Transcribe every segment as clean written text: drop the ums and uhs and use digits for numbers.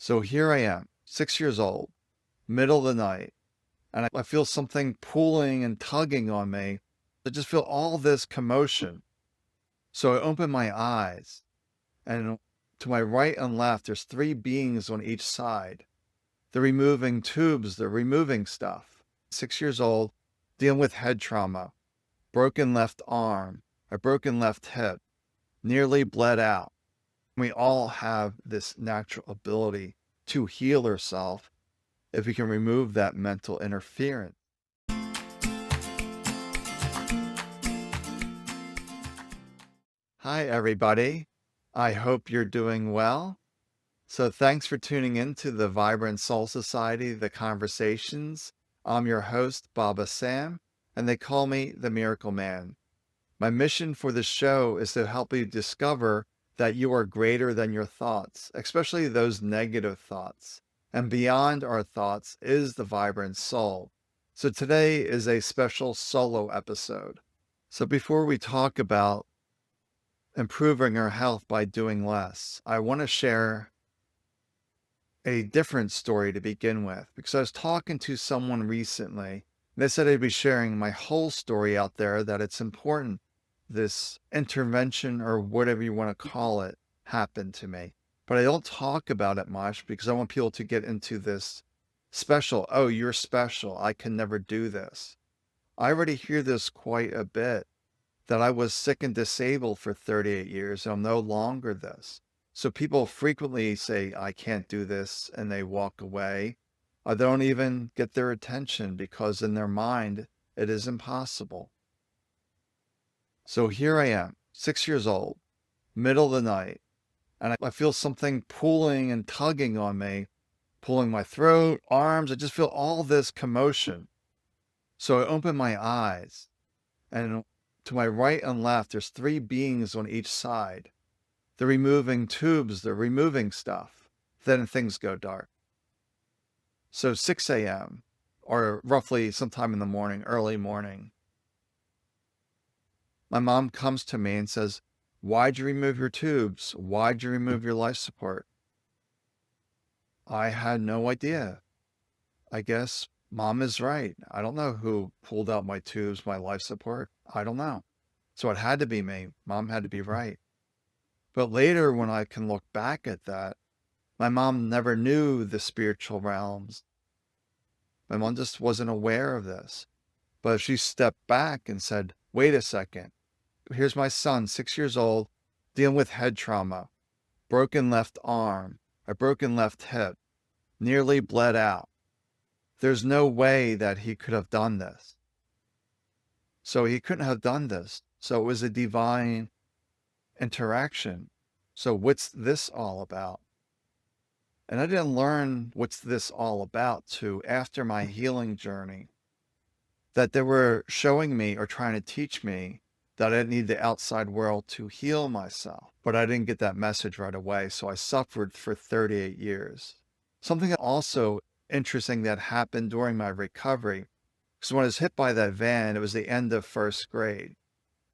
So here I am, 6 years old, middle of the night, and I feel something pulling and tugging on me. I just feel all this commotion. So I open my eyes, and to my right and left, there's three beings on each side. They're removing tubes, they're removing stuff. 6 years old, dealing with head trauma, broken left arm, a broken left hip, nearly bled out. We all have this natural ability to heal ourselves if we can remove that mental interference. Hi, everybody. I hope you're doing well. So thanks for tuning in to the Vibrant Soul Society, The Conversations. I'm your host, Baba Sam, and they call me the Miracle Man. My mission for this show is to help you discover that you are greater than your thoughts, especially those negative thoughts. And beyond our thoughts is the vibrant soul. So today is a special solo episode. So before we talk about improving our health by doing less, I want to share a different story to begin with, because I was talking to someone recently. They said I'd be sharing my whole story out there, that it's important this intervention, or whatever you want to call it, happened to me. But I don't talk about it much because I want people to get into this special, oh, you're special, I can never do this. I already hear this quite a bit, that I was sick and disabled for 38 years and I'm no longer this. So people frequently say, I can't do this, and they walk away. Or they don't even get their attention because in their mind, it is impossible. So here I am, 6 years old, middle of the night, and I feel something pulling and tugging on me, pulling my throat, arms. I just feel all this commotion. So I open my eyes, and to my right and left, there's three beings on each side. They're removing tubes, they're removing stuff. Then things go dark. So 6 a.m., or roughly sometime in the morning, early morning, my mom comes to me and says, why'd you remove your tubes? Why'd you remove your life support? I had no idea. I guess mom is right. I don't know who pulled out my tubes, my life support. I don't know. So it had to be me. Mom had to be right. But later, when I can look back at that, my mom never knew the spiritual realms. My mom just wasn't aware of this. But she stepped back and said, wait a second. Here's my son, 6 years old, dealing with head trauma, broken left arm, a broken left hip, nearly bled out. There's no way that he could have done this. So he couldn't have done this. So it was a divine interaction. So what's this all about? And I didn't learn what's this all about till after my healing journey, that they were showing me or trying to teach me that I didn't need the outside world to heal myself. But I didn't get that message right away, so I suffered for 38 years. Something also interesting that happened during my recovery, because when I was hit by that van, it was the end of first grade.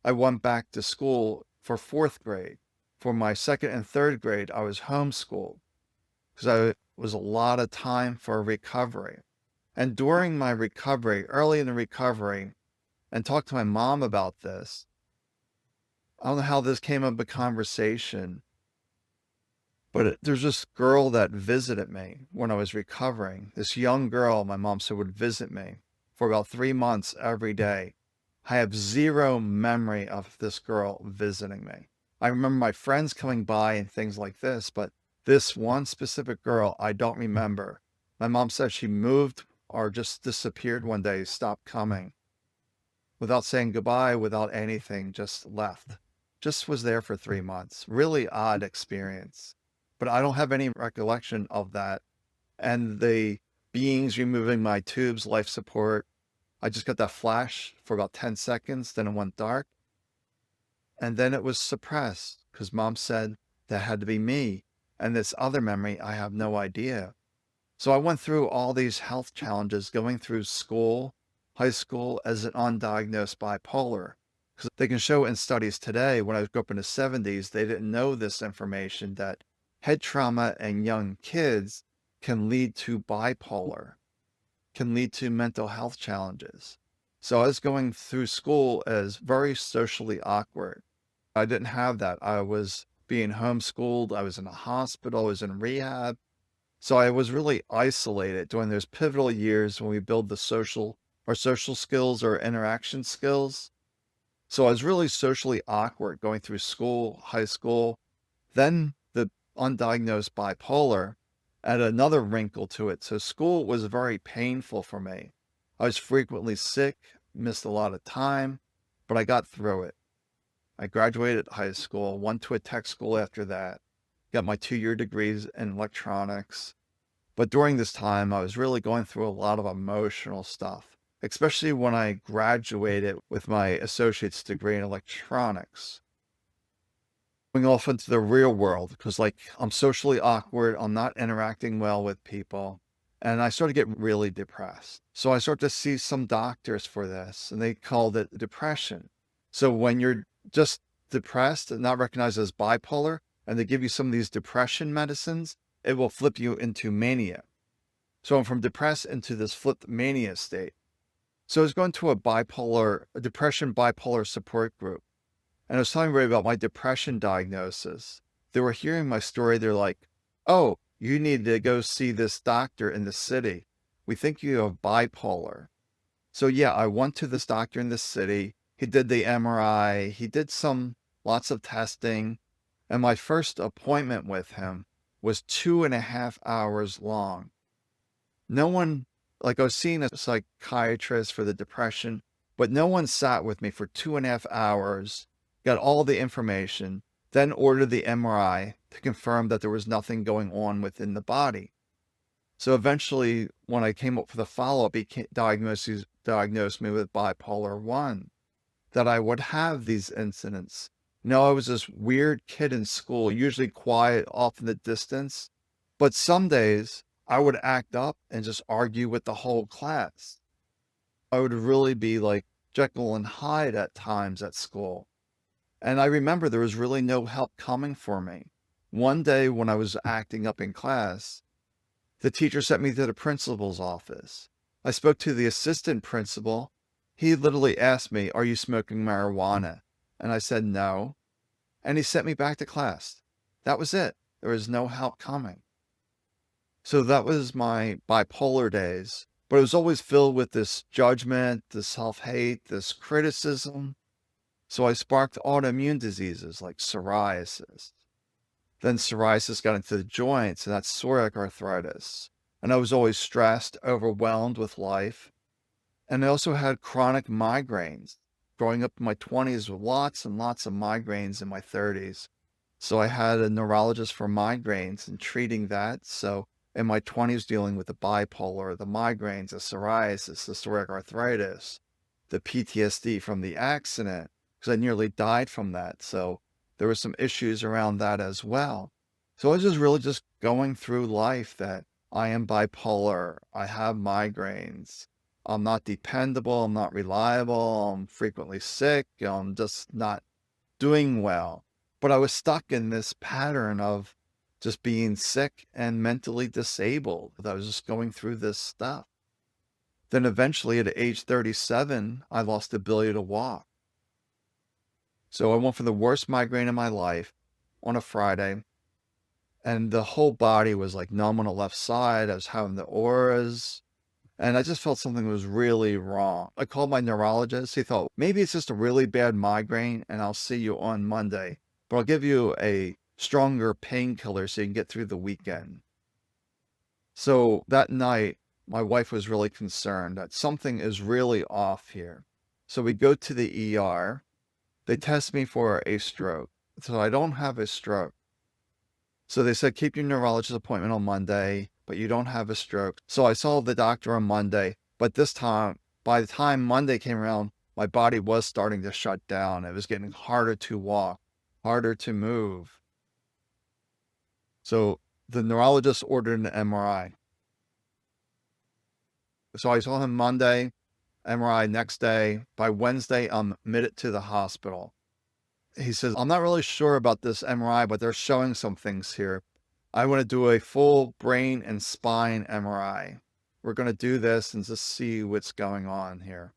I went back to school for fourth grade. For my second and third grade, I was homeschooled, because I was a lot of time for recovery. And during my recovery, early in the recovery, and talked to my mom about this, I don't know how this came up a conversation, but there's this girl that visited me when I was recovering. This young girl, my mom said, would visit me for about 3 months every day. I have zero memory of this girl visiting me. I remember my friends coming by and things like this, but this one specific girl, I don't remember. My mom said she moved or just disappeared one day, stopped coming, without saying goodbye, without anything, just left. Just was there for 3 months. Really odd experience. But I don't have any recollection of that. And the beings removing my tubes, life support, I just got that flash for about 10 seconds, then it went dark. And then it was suppressed because mom said that had to be me. And this other memory, I have no idea. So I went through all these health challenges going through school, high school, as an undiagnosed bipolar. Because they can show in studies today, when I grew up in the 70s, they didn't know this information, that head trauma in young kids can lead to bipolar, can lead to mental health challenges. So I was going through school as very socially awkward. I didn't have that. I was being homeschooled. I was in a hospital. I was in rehab. So I was really isolated during those pivotal years when we build our social skills or interaction skills. So I was really socially awkward going through school, high school. Then the undiagnosed bipolar added another wrinkle to it. So school was very painful for me. I was frequently sick, missed a lot of time, but I got through it. I graduated high school, went to a tech school after that, got my 2-year degrees in electronics. But during this time, I was really going through a lot of emotional stuff, especially when I graduated with my associate's degree in electronics. Going off into the real world because, like, I'm socially awkward, I'm not interacting well with people, and I started getting really depressed. So I started to see some doctors for this, and they called it depression. So when you're just depressed and not recognized as bipolar, and they give you some of these depression medicines, it will flip you into mania. So I'm from depressed into this flipped mania state. So I was going to a depression bipolar support group. And I was telling everybody about my depression diagnosis. They were hearing my story. They're like, oh, you need to go see this doctor in the city. We think you have bipolar. So yeah, I went to this doctor in the city. He did the MRI. He did lots of testing. And my first appointment with him was 2.5 hours long. No one, like, I was seeing a psychiatrist for the depression, but no one sat with me for 2.5 hours, got all the information, then ordered the MRI to confirm that there was nothing going on within the body. So eventually, when I came up for the follow-up, he diagnosed me with bipolar 1, that I would have these incidents. I was this weird kid in school, usually quiet, off in the distance, but some days I would act up and just argue with the whole class. I would really be like Jekyll and Hyde at times at school. And I remember there was really no help coming for me. One day when I was acting up in class, the teacher sent me to the principal's office. I spoke to the assistant principal. He literally asked me, "Are you smoking marijuana?" And I said no. And he sent me back to class. That was it. There was no help coming. So that was my bipolar days. But it was always filled with this judgment, this self-hate, this criticism. So I sparked autoimmune diseases like psoriasis. Then psoriasis got into the joints, and that's psoriatic arthritis. And I was always stressed, overwhelmed with life. And I also had chronic migraines. Growing up in my 20s with lots and lots of migraines in my 30s. So I had a neurologist for migraines and treating that. So in my 20s, dealing with the bipolar, the migraines, the psoriasis, the psoriatic arthritis, the PTSD from the accident, because I nearly died from that. So there were some issues around that as well. So I was just really just going through life that I am bipolar, I have migraines, I'm not dependable, I'm not reliable, I'm frequently sick, I'm just not doing well. But I was stuck in this pattern of just being sick and mentally disabled. I was just going through this stuff. Then eventually at age 37, I lost the ability to walk. So I went for the worst migraine in my life on a Friday, and the whole body was like numb on the left side. I was having the auras, and I just felt something was really wrong. I called my neurologist. He thought, maybe it's just a really bad migraine, and I'll see you on Monday, but I'll give you a stronger painkiller so you can get through the weekend. So that night, my wife was really concerned that something is really off here. So we go to the ER. They test me for a stroke. So I don't have a stroke. So they said, keep your neurologist appointment on Monday, but you don't have a stroke. So I saw the doctor on Monday, but this time, by the time Monday came around, my body was starting to shut down. It was getting harder to walk, harder to move. So the neurologist ordered an MRI. So I saw him Monday, MRI next day. By Wednesday, I'm admitted to the hospital. He says, I'm not really sure about this MRI, but they're showing some things here. I want to do a full brain and spine MRI. We're going to do this and just see what's going on here.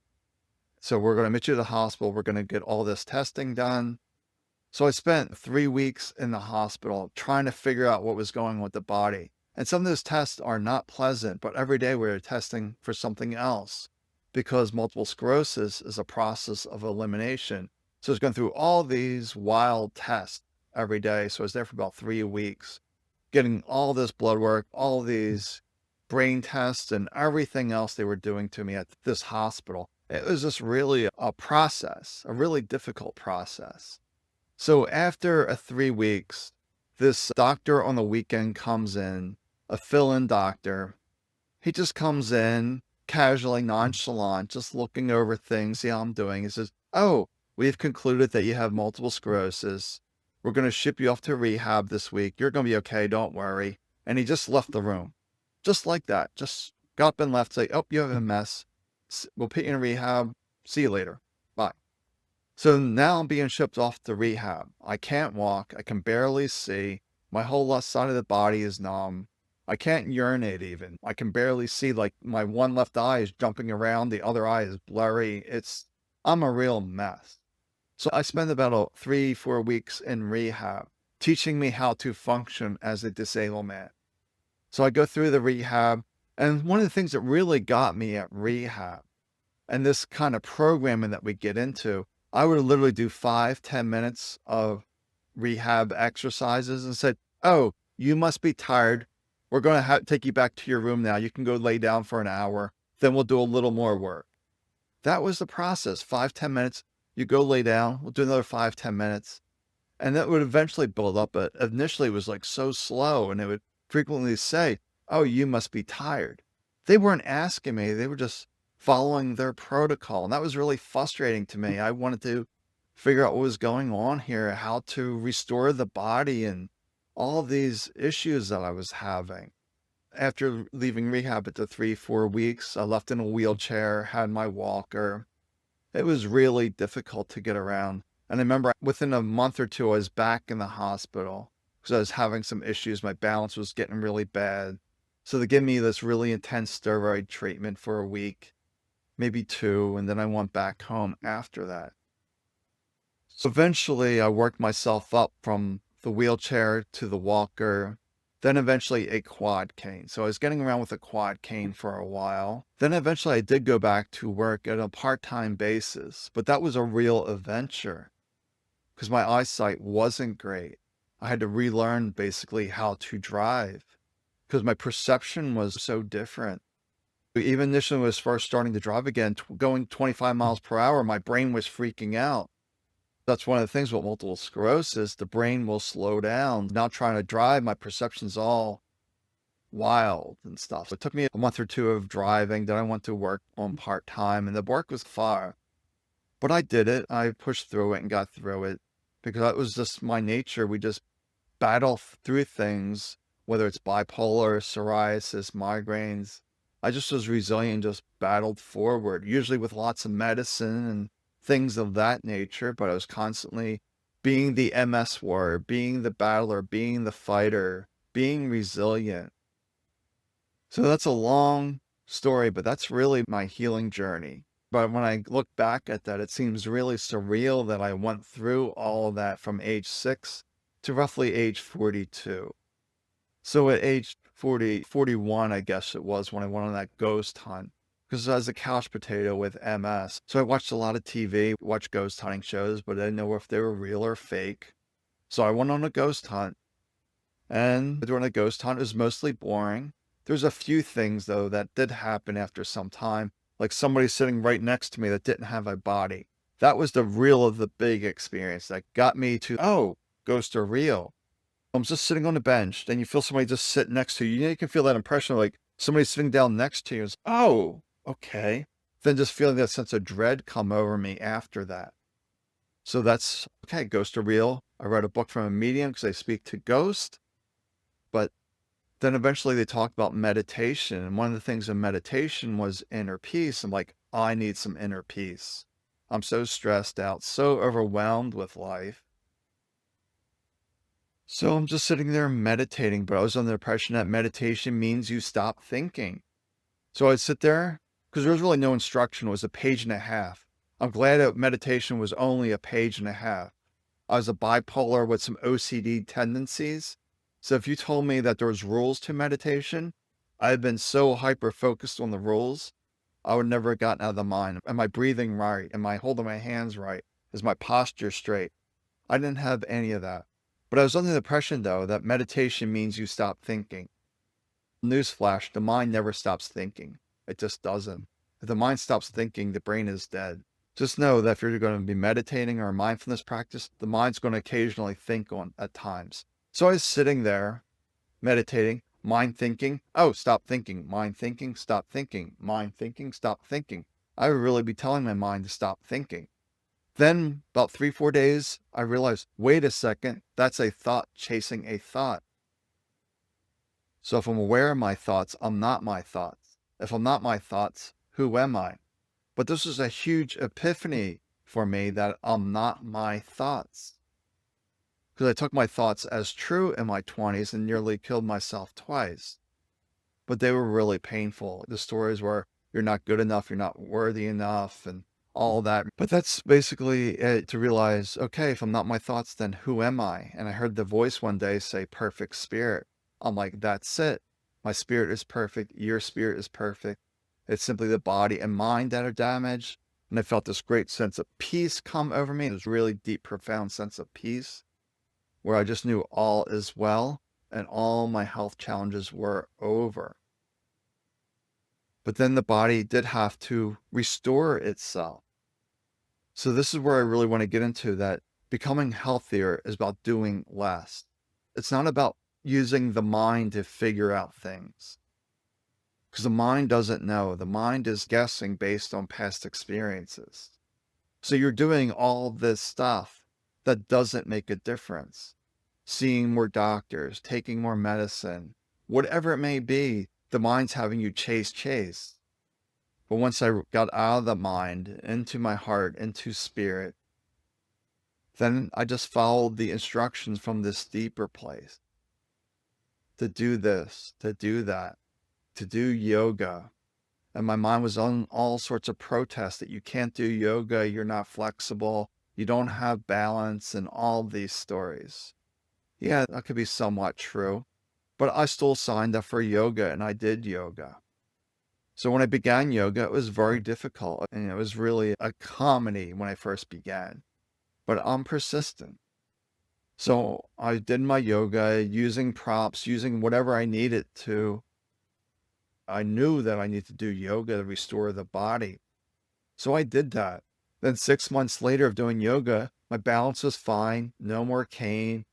So we're going to admit you to the hospital. We're going to get all this testing done. So I spent 3 weeks in the hospital trying to figure out what was going on with the body. And some of those tests are not pleasant, but every day we were testing for something else because multiple sclerosis is a process of elimination. So I was going through all these wild tests every day. So I was there for about 3 weeks, getting all this blood work, all these brain tests, and everything else they were doing to me at this hospital. It was just really a process, a really difficult process. So after 3 weeks, this doctor on the weekend comes in, a fill-in doctor. He just comes in casually, nonchalant, just looking over things, see how I'm doing. He says, "Oh, we've concluded that you have multiple sclerosis. We're going to ship you off to rehab this week. You're going to be okay. Don't worry." And he just left the room. Just like that. Just got up and left, say, "Oh, you have a mess. We'll put you in rehab. See you later. Bye." So now I'm being shipped off to rehab. I can't walk. I can barely see. My whole left side of the body is numb. I can't urinate even. I can barely see, like my one left eye is jumping around. The other eye is blurry. I'm a real mess. So I spent about 3, 4 weeks in rehab, teaching me how to function as a disabled man. So I go through the rehab. And one of the things that really got me at rehab and this kind of programming that we get into, I would literally do 5, 10 minutes of rehab exercises and said, "Oh, you must be tired. We're going to take you back to your room now. You can go lay down for an hour. Then we'll do a little more work." That was the process. 5, 10 minutes. You go lay down. We'll do another 5, 10 minutes. And that would eventually build up. But initially it was like so slow. And it would frequently say, "Oh, you must be tired." They weren't asking me. They were just following their protocol. And that was really frustrating to me. I wanted to figure out what was going on here, how to restore the body and all of these issues that I was having. After leaving rehab after 3, 4 weeks, I left in a wheelchair, had my walker. It was really difficult to get around. And I remember within a month or two, I was back in the hospital because I was having some issues. My balance was getting really bad. So they gave me this really intense steroid treatment for a week, maybe 2, and then I went back home after that. So eventually I worked myself up from the wheelchair to the walker, then eventually a quad cane. So I was getting around with a quad cane for a while. Then eventually I did go back to work at a part-time basis, but that was a real adventure because my eyesight wasn't great. I had to relearn basically how to drive because my perception was so different. Even initially when I was first starting to drive again, going 25 miles per hour, my brain was freaking out. That's one of the things with multiple sclerosis, the brain will slow down. Now trying to drive, my perception's all wild and stuff. So it took me a month or 2 of driving. Then I went to work on part-time and the work was far. But I did it. I pushed through it and got through it because that was just my nature. We just battle through things, whether it's bipolar, psoriasis, migraines. I just was resilient, just battled forward, usually with lots of medicine and things of that nature, but I was constantly being the MS warrior, being the battler, being the fighter, being resilient. So that's a long story, but that's really my healing journey. But when I look back at that, it seems really surreal that I went through all of that from age 6 to roughly age 42. So at age 40, 41, I guess it was when I went on that ghost hunt because I was a couch potato with MS. So I watched a lot of TV, watched ghost hunting shows, but I didn't know if they were real or fake. So I went on a ghost hunt, and during the ghost hunt, it was mostly boring. There's a few things, though, that did happen after some time, like somebody sitting right next to me that didn't have a body. That was the real of the big experience that got me to, oh, ghosts are real. I'm just sitting on the bench, then you feel somebody just sit next to you. You know, you can feel that impression of like somebody sitting down next to you. It's, oh, okay. Then just feeling that sense of dread come over me after that. So that's, okay, ghosts are real. I read a book from a medium because I speak to ghosts. But then eventually they talked about meditation. And one of the things in meditation was inner peace. I'm like, I need some inner peace. I'm so stressed out, so overwhelmed with life. So I'm just sitting there meditating, but I was under the impression that meditation means you stop thinking. So I'd sit there because there was really no instruction. It was a page and a half. I'm glad that meditation was only a page and a half. I was a bipolar with some OCD tendencies. So if you told me that there was rules to meditation, I've been so hyper focused on the rules, I would never have gotten out of the mind. Am I breathing right? Am I holding my hands right? Is my posture straight? I didn't have any of that. But I was under the impression, though, that meditation means you stop thinking. Newsflash, the mind never stops thinking. It just doesn't. If the mind stops thinking, the brain is dead. Just know that if you're going to be meditating or a mindfulness practice, the mind's going to occasionally think on at times. So I was sitting there meditating, mind thinking. Oh, stop thinking, mind thinking, stop thinking, mind thinking, stop thinking. I would really be telling my mind to stop thinking. Then about 3, 4 days, I realized, wait a second, that's a thought chasing a thought. So if I'm aware of my thoughts, I'm not my thoughts. If I'm not my thoughts, who am I? But this was a huge epiphany for me that I'm not my thoughts. Because I took my thoughts as true in my 20s and nearly killed myself twice. But they were really painful. The stories were, you're not good enough, you're not worthy enough, and all that. But that's basically it, to realize, okay, if I'm not my thoughts, then who am I? And I heard the voice one day say, perfect spirit. I'm like, that's it. My spirit is perfect. Your spirit is perfect. It's simply the body and mind that are damaged. And I felt this great sense of peace come over me. This really deep, profound sense of peace where I just knew all is well and all my health challenges were over. But then the body did have to restore itself. So this is where I really want to get into that becoming healthier is about doing less. It's not about using the mind to figure out things. Because the mind doesn't know. The mind is guessing based on past experiences. So you're doing all this stuff that doesn't make a difference. Seeing more doctors, taking more medicine, whatever it may be, the mind's having you chase. But once I got out of the mind, into my heart, into spirit, then I just followed the instructions from this deeper place. To do this, to do that, to do yoga. And my mind was on all sorts of protests that you can't do yoga, you're not flexible, you don't have balance, and all these stories. Yeah, that could be somewhat true, but I still signed up for yoga and I did yoga. So when I began yoga, it was very difficult and it was really a comedy when I first began, but I'm persistent. So I did my yoga using props, using whatever I needed to. I knew that I needed to do yoga to restore the body. So I did that. Then 6 months later of doing yoga, my balance was fine, no more cane.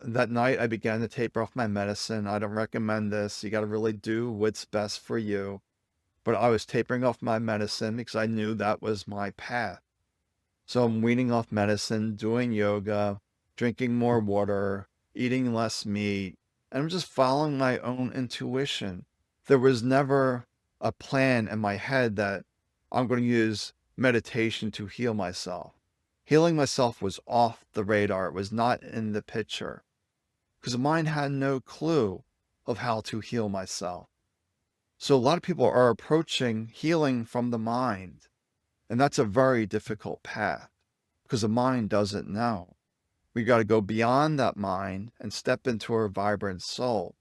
That night I began to taper off my medicine. I don't recommend this. You got to really do what's best for you. But I was tapering off my medicine because I knew that was my path. So I'm weaning off medicine, doing yoga, drinking more water, eating less meat, and I'm just following my own intuition. There was never a plan in my head that I'm going to use meditation to heal myself. Healing myself was off the radar. It was not in the picture because the mind had no clue of how to heal myself. So a lot of people are approaching healing from the mind, and that's a very difficult path because the mind doesn't know. We got to go beyond that mind and step into our vibrant soul.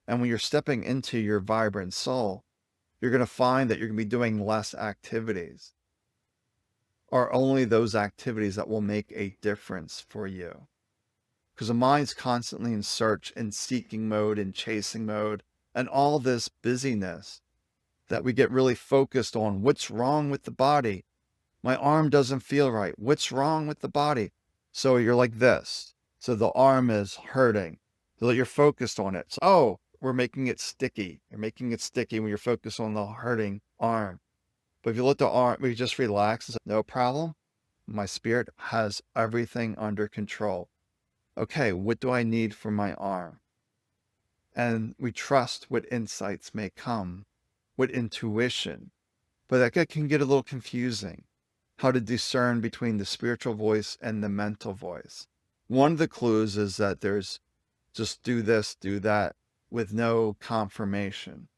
And when you're stepping into your vibrant soul, you're going to find that you're going to be doing less activities, or only those activities that will make a difference for you. Because the mind's constantly in search and seeking mode and chasing mode and all this busyness that we get really focused on. What's wrong with the body? My arm doesn't feel right. What's wrong with the body? So you're like this. So the arm is hurting. So that you're focused on it. So, oh, we're making it sticky. You're making it sticky when you're focused on the hurting arm. But if you let the arm, we just relax and say, no problem. My spirit has everything under control. Okay, what do I need for my arm? And we trust what insights may come, what intuition. But that can get a little confusing, how to discern between the spiritual voice and the mental voice. One of the clues is that there's just do this, do that, with no confirmation,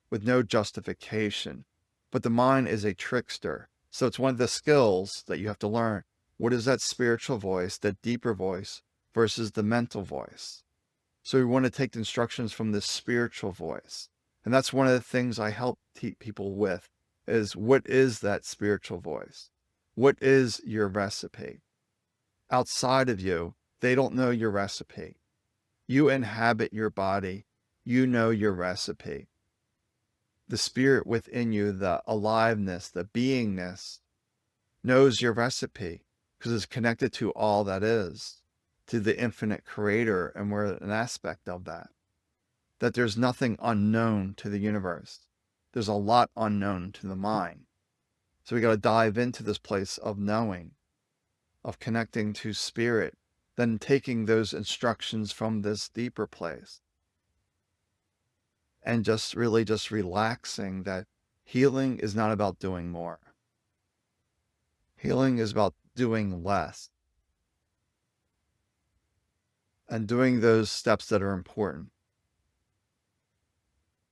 with no justification. But the mind is a trickster. So it's one of the skills that you have to learn. What is that spiritual voice, that deeper voice, versus the mental voice? So we want to take the instructions from this spiritual voice. And that's one of the things I help people with is what is that spiritual voice? What is your recipe? Outside of you, they don't know your recipe. You inhabit your body. You know your recipe. The spirit within you, the aliveness, the beingness, knows your recipe because it's connected to all that is, to the infinite creator, and we're an aspect of that. That there's nothing unknown to the universe. There's a lot unknown to the mind. So we got to dive into this place of knowing, of connecting to spirit, then taking those instructions from this deeper place. And just really just relaxing that healing is not about doing more. Healing is about doing less and doing those steps that are important.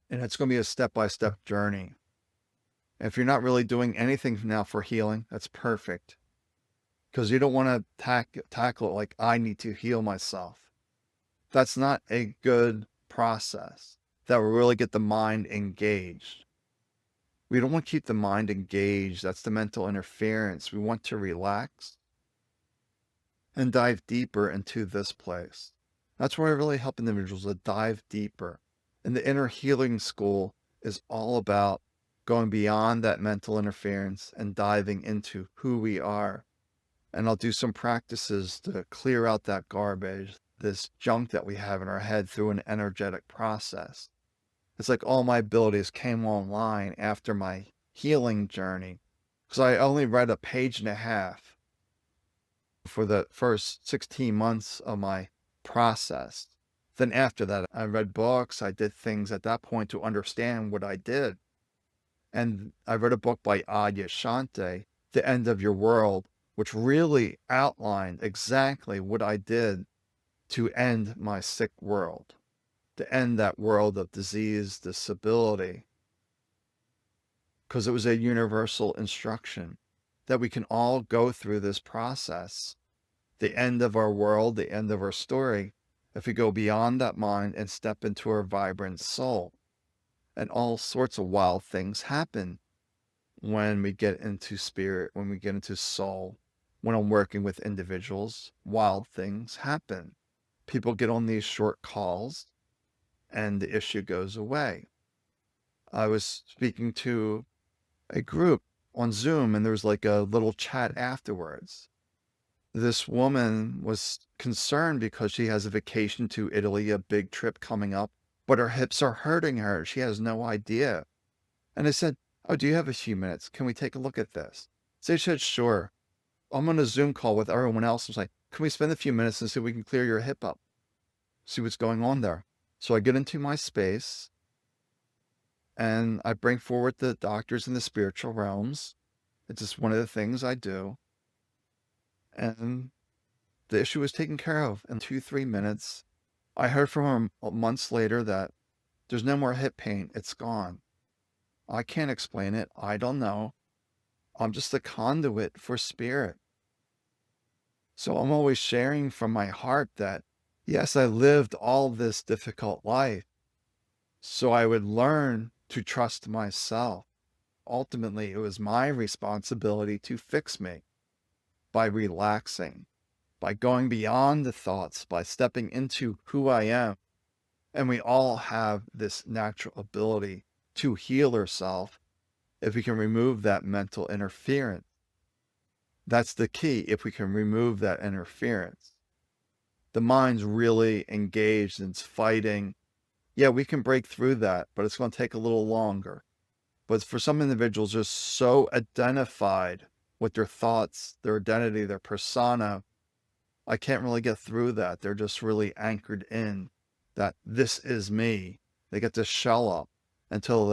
And it's going to be a step-by-step journey. If you're not really doing anything now for healing, that's perfect. Because you don't want to tackle it like, I need to heal myself. That's not a good process that will really get the mind engaged. We don't want to keep the mind engaged. That's the mental interference. We want to relax and dive deeper into this place. That's where I really help individuals to dive deeper. And the inner healing school is all about going beyond that mental interference and diving into who we are. And I'll do some practices to clear out that garbage, this junk that we have in our head through an energetic process. It's like all my abilities came online after my healing journey because I only read a page and a half for the first 16 months of my process. Then after that, I read books. I did things at that point to understand what I did. And I read a book by Adyashanti, The End of Your World, which really outlined exactly what I did to end my sick world, to end that world of disease, disability, because it was a universal instruction that we can all go through this process, the end of our world, the end of our story, if we go beyond that mind and step into our vibrant soul. And all sorts of wild things happen when we get into spirit, when we get into soul. When I'm working with individuals, wild things happen. People get on these short calls and the issue goes away. I was speaking to a group on Zoom and there was like a little chat afterwards. This woman was concerned because she has a vacation to Italy, a big trip coming up, but her hips are hurting her. She has no idea. And I said, oh, do you have a few minutes? Can we take a look at this? So she said, sure. I'm on a Zoom call with everyone else. I was like, can we spend a few minutes and see if we can clear your hip up? See what's going on there. So I get into my space and I bring forward the doctors in the spiritual realms. It's just one of the things I do. And the issue was taken care of in 2-3 minutes. I heard from her months later that there's no more hip pain. It's gone. I can't explain it. I don't know. I'm just a conduit for spirit. So I'm always sharing from my heart that, yes, I lived all this difficult life so I would learn to trust myself. Ultimately, it was my responsibility to fix me by relaxing, by going beyond the thoughts, by stepping into who I am. And we all have this natural ability to heal ourselves if we can remove that mental interference. That's the key, if we can remove that interference. The mind's really engaged and it's fighting. Yeah, we can break through that, but it's going to take a little longer. But for some individuals, they're so identified with their thoughts, their identity, their persona, I can't really get through that. They're just really anchored in that this is me. They get this shell up until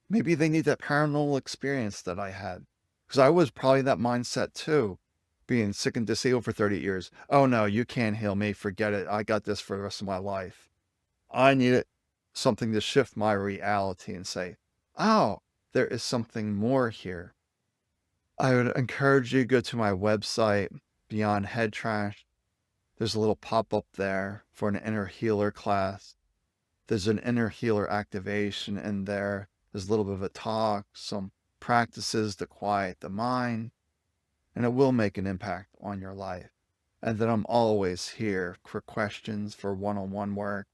maybe they need that paranormal experience that I had. Because I was probably that mindset too. being sick and disabled for 30 years. Oh no, you can't heal me. Forget it. I got this for the rest of my life. I needed something to shift my reality and say, oh, there is something more here. I would encourage you to go to my website, Beyond Head Trash. There's a little pop-up there for an inner healer class. There's an inner healer activation in there. There's a little bit of a talk, some practices to quiet the mind, and it will make an impact on your life. And then I'm always here for questions, for one-on-one work.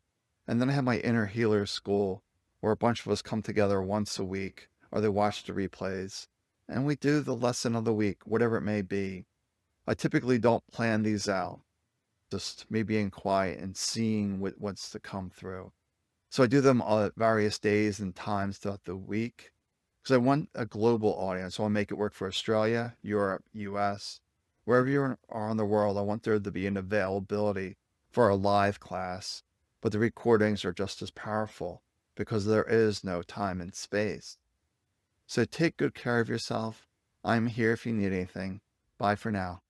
And then I have my inner healer school where a bunch of us come together once a week, or they watch the replays, and we do the lesson of the week, whatever it may be. I typically don't plan these out, just me being quiet and seeing what's to come through. So I do them all at various days and times throughout the week because I want a global audience. I want to make it work for Australia, Europe, US, wherever you are in the world. I want there to be an availability for a live class, but the recordings are just as powerful because there is no time and space. So take good care of yourself. I'm here if you need anything. Bye for now.